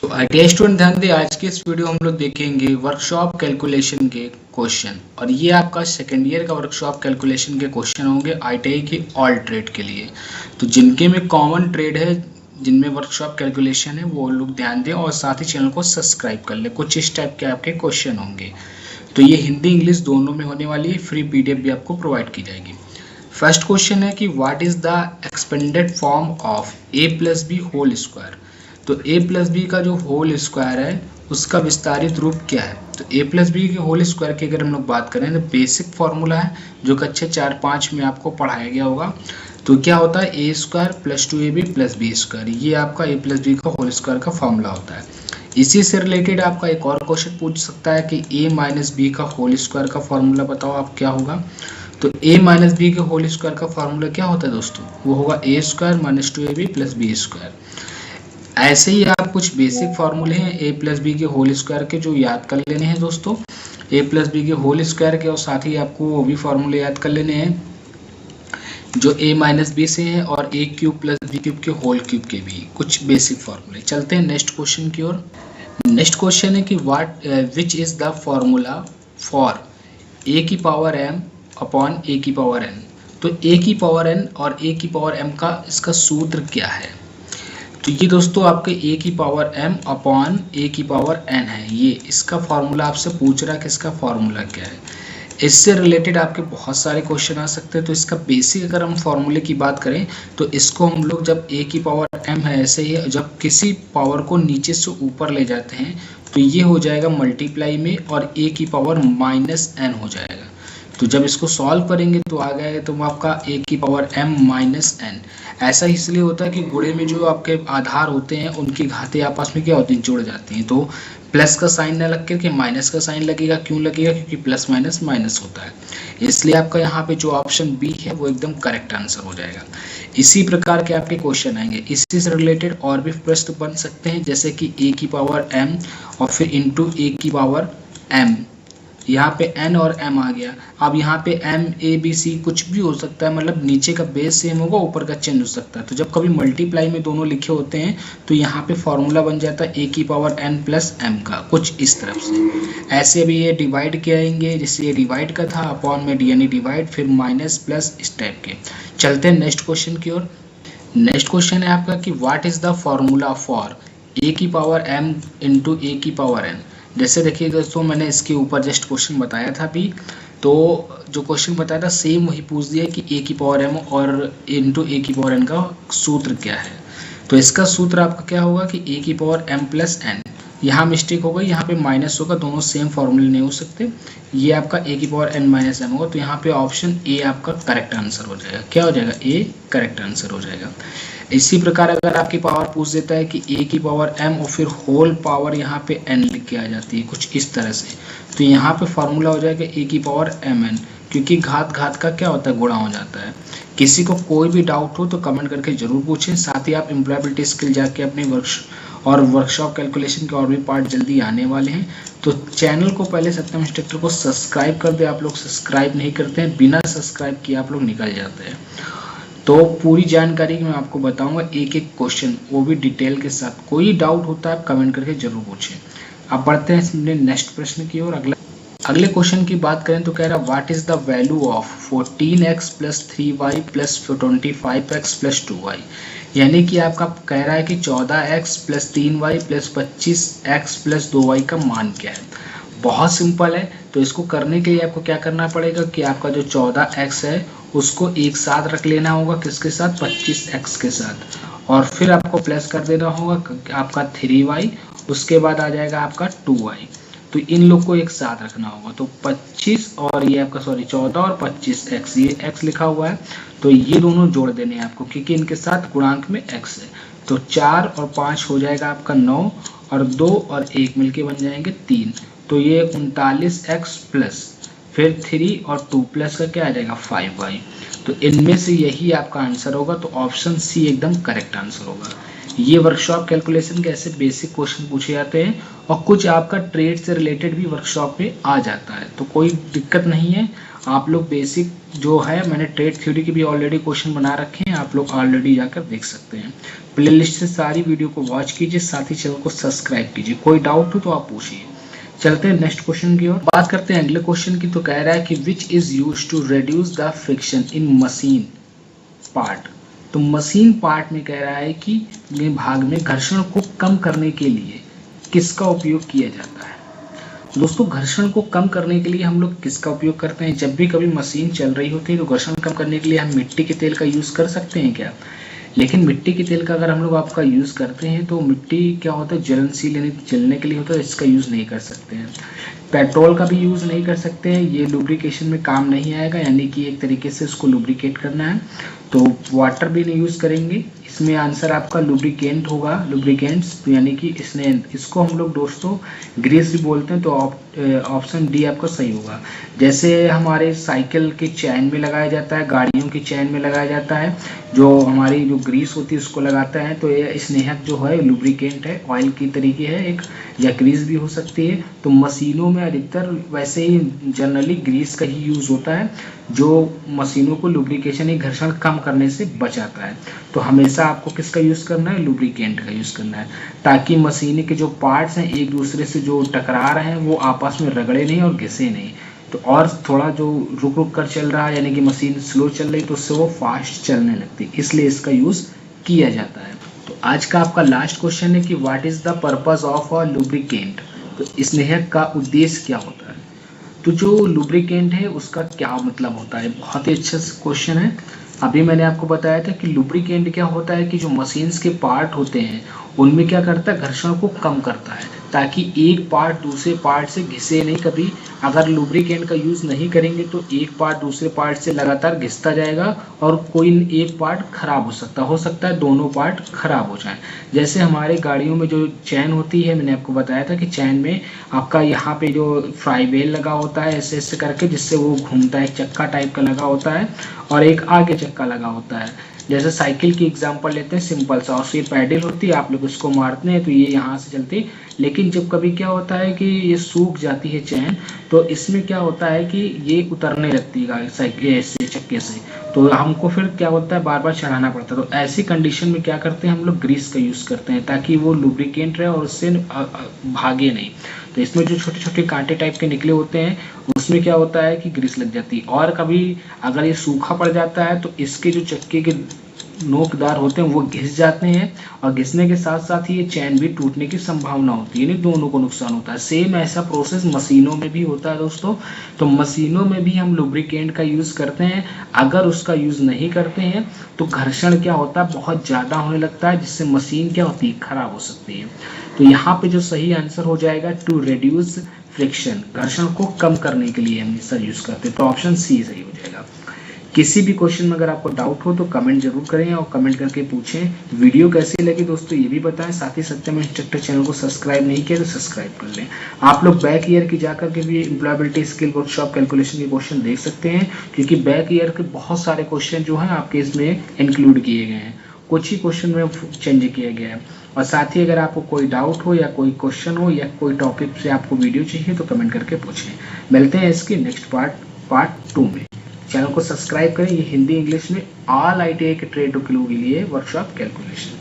तो ITI student ध्यान दें, आज के इस वीडियो हम लोग देखेंगे वर्कशॉप कैलकुलेशन के क्वेश्चन। और ये आपका सेकेंड ईयर का वर्कशॉप कैलकुलेशन के क्वेश्चन होंगे आईटीआई के ऑल ट्रेड के लिए। तो जिनके में कॉमन ट्रेड है, जिनमें वर्कशॉप कैलकुलेशन है, वो लोग ध्यान दें और साथ ही चैनल को सब्सक्राइब कर लें। कुछ इस टाइप के आपके क्वेश्चन होंगे। तो ये हिंदी इंग्लिश दोनों में होने वाली है। फ्री पीडीएफ भी आपको प्रोवाइड की जाएगी। फर्स्ट क्वेश्चन है कि what is the expanded form of a plus b whole square. तो a प्लस बी का जो होल स्क्वायर है उसका विस्तारित रूप क्या है। तो a प्लस बी के होल स्क्वायर की अगर हम लोग बात करें तो बेसिक फॉर्मूला है जो कक्षा 4-5 में आपको पढ़ाया गया होगा। तो क्या होता है, a square plus 2ab plus b square, ये आपका a प्लस बी का होल स्क्वायर का फॉर्मूला होता है। इसी से रिलेटेड आपका एक और क्वेश्चन पूछ सकता है कि a माइनस बी का होल स्क्वायर का फॉर्मूला बताओ आप क्या होगा। तो a माइनस बी के होल स्क्वायर का फॉर्मूला क्या होता है दोस्तों, वो होगा a square minus 2ab plus b square. ऐसे ही आप कुछ बेसिक फार्मूले हैं ए प्लस बी के होल स्क्वायर के जो याद कर लेने हैं दोस्तों, ए प्लस बी के होल स्क्वायर के, और साथ ही आपको वो भी फार्मूले याद कर लेने हैं जो ए माइनस बी से हैं और ए क्यूब प्लस बी क्यूब के होल क्यूब के भी कुछ बेसिक फार्मूले। चलते हैं नेक्स्ट क्वेश्चन की ओर। नेक्स्ट क्वेश्चन है कि what which is the formula for a की पावर एम अपॉन ए की पावर एन। तो ए की पावर एन और ए की पावर एम का इसका सूत्र क्या है। तो ये दोस्तों आपके a की पावर m अपॉन a की पावर n है। ये इसका फार्मूला आपसे पूछ रहा है कि इसका फार्मूला क्या है। इससे रिलेटेड आपके बहुत सारे क्वेश्चन आ सकते हैं। तो इसका बेसिक अगर हम फार्मूले की बात करें तो इसको हम लोग जब a की पावर m है, ऐसे ही जब किसी पावर को नीचे से ऊपर ले जाते हैं तो ये हो जाएगा मल्टीप्लाई में और a की पावर माइनस n हो जाएगा। तो जब इसको सॉल्व करेंगे तो आ गया तो आपका a की पावर m माइनस n। ऐसा इसलिए होता है कि गुणे में जो आपके आधार होते हैं उनकी घातें आपस में क्या होती हैं, जुड़ जाती हैं। तो प्लस का साइन ना लग करके माइनस का साइन लगेगा। क्यों लगेगा, क्योंकि प्लस माइनस माइनस होता है। इसलिए आपका यहाँ पे जो ऑप्शन बी है वो एकदम करेक्ट आंसर हो जाएगा। इसी प्रकार के आपके क्वेश्चन आएंगे। इससे से रिलेटेड और भी प्रश्न बन सकते हैं, जैसे कि a की पावर m और फिर इंटू a की पावर m। यहाँ पे n और m आ गया। अब यहाँ पे m a b c कुछ भी हो सकता है, मतलब नीचे का बेस सेम होगा, ऊपर का चेंज हो सकता है। तो जब कभी मल्टीप्लाई में दोनों लिखे होते हैं तो यहाँ पे फॉर्मूला बन जाता है a की पावर n प्लस m का, कुछ इस तरफ से। ऐसे भी ये डिवाइड किएंगे, जिससे ये डिवाइड का था अपॉन में यानी डिवाइड, फिर माइनस प्लस इस टाइप के। चलते हैं नेक्स्ट क्वेश्चन की ओर। नेक्स्ट क्वेश्चन है आपका कि what is the formula for a की पावर m इंटू a की पावर n। जैसे देखिए दोस्तों, मैंने इसके ऊपर जस्ट क्वेश्चन बताया था अभी, तो जो क्वेश्चन बताया था सेम वही पूछ दिया कि a की पावर m और इंटू a की पावर n का सूत्र क्या है। तो इसका सूत्र आपका क्या होगा कि a की पावर m प्लस n। यहाँ मिस्टेक होगा, यहाँ पे माइनस होगा, दोनों सेम फॉर्मूले नहीं हो सकते। ये आपका a की पावर n माइनस m होगा। तो यहाँ पे ऑप्शन ए आपका करेक्ट आंसर हो जाएगा। क्या हो जाएगा, ए करेक्ट आंसर हो जाएगा। इसी प्रकार अगर आपकी पावर पूछ देता है कि a की पावर m और फिर होल पावर यहाँ पे n लिख के आ जाती है कुछ इस तरह से, तो यहाँ पे फॉर्मूला हो जाएगा a की पावर mn, क्योंकि घात घात का क्या होता है, गुणा हो जाता है। किसी को कोई भी डाउट हो तो कमेंट करके जरूर पूछें। साथ ही आप एम्प्लॉयबिलिटी स्किल जाके अपने वर्कशॉप कैलकुलेशन के और भी पार्ट जल्दी आने वाले हैं। तो चैनल को पहले सत्यम इंस्ट्रक्टर को सब्सक्राइब कर दे। आप लोग सब्सक्राइब नहीं करते हैं, बिना सब्सक्राइब किए आप लोग निकल जाते हैं। तो पूरी जानकारी मैं आपको बताऊंगा, एक एक क्वेश्चन, वो भी डिटेल के साथ। कोई डाउट होता है आप कमेंट करके जरूर पूछें। अब बढ़ते हैं अपने नेक्स्ट प्रश्न की ओर। अगले क्वेश्चन की बात करें तो कह रहा है what is the value of 14x plus 3y plus 25x plus 2y। यानी कि आपका कह रहा है कि 14x plus 3y plus 25x plus 2y का मान क्या है। बहुत सिंपल है। तो इसको करने के लिए आपको क्या करना पड़ेगा कि आपका जो 14x है उसको एक साथ रख लेना होगा, किसके साथ, 25x के साथ, और फिर आपको प्लस कर देना होगा आपका 3y, उसके बाद आ जाएगा आपका 2y। तो इन लोग को एक साथ रखना होगा। तो 25 और ये आपका 14 और 25x, ये x लिखा हुआ है, तो ये दोनों जोड़ देने हैं आपको, क्योंकि इनके साथ गुणांक में x है। तो 4 और 5 हो जाएगा आपका 9, और 2 और 1 मिलके बन जाएंगे 3। तो ये 39x प्लस फिर 3 और 2 प्लस का क्या आ जाएगा, 5y। तो इनमें से यही आपका आंसर होगा। तो ऑप्शन सी एकदम करेक्ट आंसर होगा। ये वर्कशॉप कैलकुलेशन के ऐसे बेसिक क्वेश्चन पूछे जाते हैं, और कुछ आपका ट्रेड से रिलेटेड भी वर्कशॉप में आ जाता है। तो कोई दिक्कत नहीं है, आप लोग बेसिक जो है मैंने ट्रेड थ्योरी की भी ऑलरेडी क्वेश्चन बना रखे हैं, आप लोग ऑलरेडी जाकर देख सकते हैं। प्लेलिस्ट से सारी वीडियो को वॉच कीजिए, साथ ही चैनल को सब्सक्राइब कीजिए। कोई डाउट हो तो आप पूछिए। चलते हैं नेक्स्ट क्वेश्चन की ओर। बात करते हैं अगले क्वेश्चन की। तो कह रहा है कि which is used to reduce the friction in machine part. तो मशीन पार्ट में कह रहा है कि भाग में घर्षण को कम करने के लिए किसका उपयोग किया जाता है। दोस्तों, घर्षण को कम करने के लिए हम लोग किसका उपयोग करते हैं? जब भी कभी मशीन चल रही होती है तो घर्षण कम करने के लिए हम मिट्टी के तेल का यूज़ कर सकते हैं क्या? लेकिन मिट्टी के तेल का अगर हम लोग आपका यूज़ करते हैं तो मिट्टी क्या होता है, ज्वलनशील यानी जलने के लिए होता है, इसका यूज़ नहीं कर सकते हैं। पेट्रोल का भी यूज़ नहीं कर सकते हैं, ये लुब्रिकेशन में काम नहीं आएगा, यानी कि एक तरीके से उसको लुब्रिकेट करना है। तो वाटर भी नहीं यूज़ करेंगे, इसमें आंसर आपका लुब्रिकेंट होगा, लुब्रिकेंट्स, यानी कि इसको हम लोग दोस्तों ग्रीस भी बोलते हैं। तो ऑप्शन डी आपका सही होगा। जैसे हमारे साइकिल के चैन में लगाया जाता है, गाड़ियों की चैन में लगाया जाता है, जो हमारी जो ग्रीस होती है उसको लगाता है, तो ये स्नेहक जो है लुब्रिकेंट है, ऑयल की तरीके है एक, या ग्रीस भी हो सकती है। तो मशीनों में अधिकतर वैसे ही जनरली ग्रीस का ही यूज़ होता है, जो मशीनों को लुब्रिकेशन या घर्षण कम करने से बचाता है। तो हमेशा आपको किसका यूज़ करना है? लुब्रिकेंट का यूज़ करना है, ताकि मशीन के जो पार्ट्स हैं एक दूसरे से जो टकरा रहे हैं वो आपस में रगड़े नहीं और घिसे नहीं। तो और थोड़ा जो रुक रुक कर चल रहा है, यानी कि मशीन स्लो चल रही, तो उससे वो फास्ट चलने लगती, इसलिए इसका यूज़ किया जाता है। तो आज का आपका लास्ट क्वेश्चन है कि what is the purpose of a lubricant. तो स्नेहक का उद्देश्य क्या होता है? तो जो लुब्रिकेंट है उसका क्या मतलब होता है? बहुत ही अच्छा क्वेश्चन है। अभी मैंने आपको बताया था कि लुब्रिकेंट क्या होता है कि जो मशीन्स के पार्ट होते हैं उनमें क्या करता है, घर्षण को कम करता है, ताकि एक पार्ट दूसरे पार्ट से घिसे नहीं। कभी अगर लुब्रिकेंट का यूज़ नहीं करेंगे तो एक पार्ट दूसरे पार्ट से लगातार घिसता जाएगा और कोई एक पार्ट खराब हो सकता है दोनों पार्ट खराब हो जाएं। जैसे हमारे गाड़ियों में जो चैन होती है, मैंने आपको बताया था कि चैन में आपका यहाँ पे जो फ्लाई व्हील लगा होता है ऐसे ऐसे करके, जिससे वो घूमता है, एक चक्का टाइप का लगा होता है, और एक आगे चक्का लगा होता है। जैसे साइकिल की एग्जांपल लेते हैं सिंपल सा, और ये पैडल होती है, आप लोग इसको मारते हैं तो ये यहाँ से चलती। लेकिन जब कभी क्या होता है कि ये सूख जाती है चैन, तो इसमें क्या होता है कि ये उतरने लगती है साइकिल से, चक्के से, तो हमको फिर क्या होता है, बार बार चढ़ाना पड़ता है। तो ऐसी कंडीशन में क्या करते हैं, हम लोग ग्रीस का यूज़ करते हैं, ताकि वो लुब्रिकेंट रहे और उससे भागे नहीं। तो इसमें जो छोटे छोटे कांटे टाइप के निकले होते हैं उसमें क्या होता है कि ग्रीस लग जाती है। और कभी अगर ये सूखा पड़ जाता है तो इसके जो चक्के के नोकदार होते हैं वो घिस जाते हैं, और घिसने के साथ साथ ही ये चैन भी टूटने की संभावना होती है, यानी दोनों को नुकसान होता है। सेम ऐसा प्रोसेस मशीनों में भी होता है दोस्तों। तो मशीनों में भी हम लुब्रिकेंट का यूज़ करते हैं। अगर उसका यूज़ नहीं करते हैं तो घर्षण क्या होता है, बहुत ज़्यादा होने लगता है, जिससे मशीन क्या होती है, खराब हो सकती है। तो यहाँ पे जो सही आंसर हो जाएगा टू रिड्यूस फ्रिक्शन, घर्षण को कम करने के लिए हम इसका यूज़ करते हैं। तो ऑप्शन सी सही हो जाएगा। किसी भी क्वेश्चन में अगर आपको डाउट हो तो कमेंट जरूर करें और कमेंट करके पूछें। वीडियो कैसी लगी दोस्तों ये भी बताएं। साथ ही सत्यम इंस्ट्रक्टर चैनल को सब्सक्राइब नहीं किया तो सब्सक्राइब कर लें। आप लोग बैक ईयर की जाकर के भी एम्प्लॉयबिलिटी स्किल वर्कशॉप कैलकुलेशन के क्वेश्चन देख सकते हैं, क्योंकि बैक ईयर के बहुत सारे क्वेश्चन जो हैं आपके इसमें इंक्लूड किए गए हैं, कुछ ही क्वेश्चन में चेंज किया गया है। और साथ ही अगर आपको कोई डाउट हो या कोई क्वेश्चन हो या कोई टॉपिक से आपको वीडियो चाहिए तो कमेंट करके पूछें। मिलते हैं इसके नेक्स्ट पार्ट 2 में। चैनल को सब्सक्राइब करें। ये हिंदी इंग्लिश में ऑल ITI के ट्रेड के लोगों के लिए वर्कशॉप कैलकुलेशन।